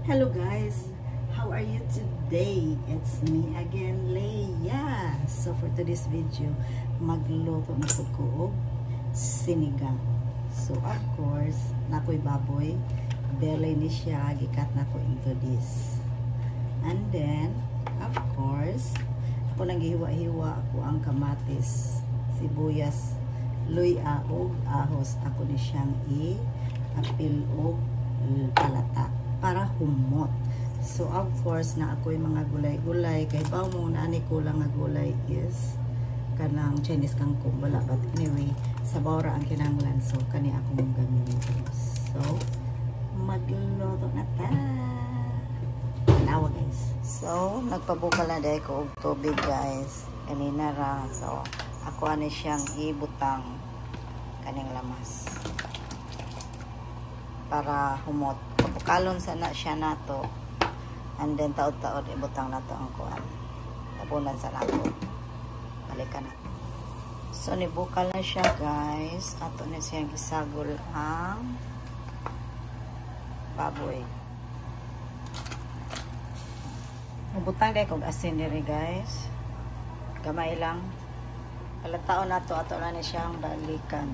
Hello guys, how are you today? It's me again, Leia. So for today's video, magluto na po ko og sinigang. So of course, nakoy baboy, belly ni siya, gikat na ko into this. And then, of course, ako nang gihiwa-hiwa ako ang kamatis, sibuyas, luya og ahos. Ako ni siyang i-apil og palata para humot. So of course na ako yung mga gulay-gulay kay bawo mo na ani ko lang nga gulay is kanang Chinese kangkong wala, but anyway sabaw ra ang kinahanglan, so kani ako mong gamitin. So magluto na ta. Nawa guys. So nagpabukal na dahil ko og tubig guys kanina ra. So ako ani siyang ibutang kaning lamas para humot. Pabukalon sana siya nato, and then taod-taod ibutang nato ang kuan, tabunan sa nato, balikan nato. So nibukal na siya guys, ato na siyang gisagol ang baboy. Ibutang dai kog asin diri guys, gamay lang, palataon nato, ato na ni siyang balikan.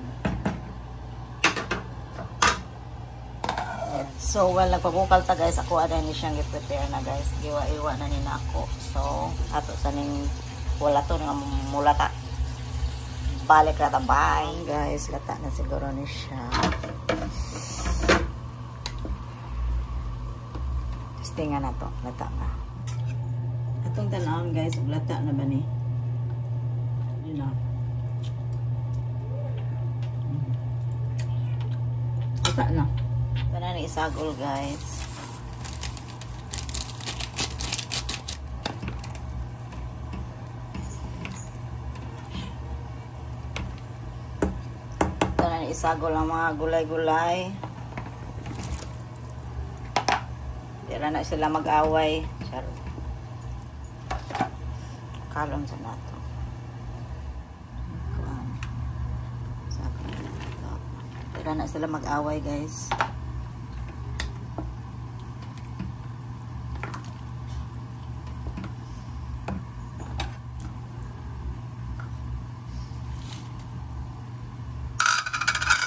So, well, nagpabukal ta guys. Ako ada ni siyang i-prepare na guys. Iwa-iwa na nina ako. So, ato sa ning wala to nga mulata. Balik na ta. Bye guys. Lata na siguro ni siya. Testingan na to. Lata na. Atong tanawon guys. Lata na ba ni? Yun na. Lata na. Para na isagol guys. Para na isagol ang mga gulay-gulay. Para na sila mag-away. Charot. Kalong sa nato. Para na sila mag-away guys.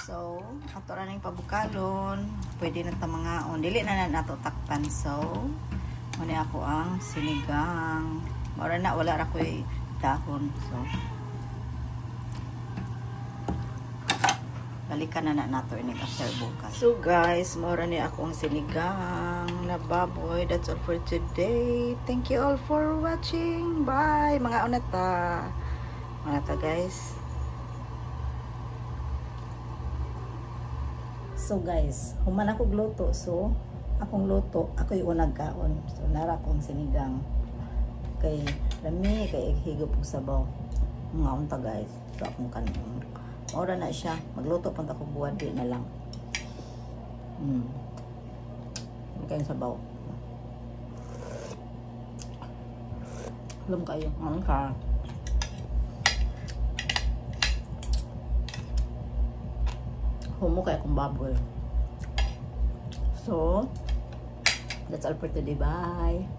So, ato ra ning pabukalon, pwede na ta mga on. Dili na nato takpan. So, muna ako ang sinigang. Mura na wala ra koy dahon. So, balikan na nato ini after bukas. So guys, mura ni ako ang sinigang na baboy. That's all for today. Thank you all for watching. Bye mga onata. Mga guys. So guys, human ako gluto. So, akong luto, ako yung unang kaon. So, nara akong sinigang. Kay lami, kay higop og sabaw. Mga unta guys. So, akong kanon. Ora na siya. Magluto pang ako buwan, di na lang. Kayong sabaw. Alam kayo. Ang ka. Humo kaya akong baboy. So, that's all for today. Bye!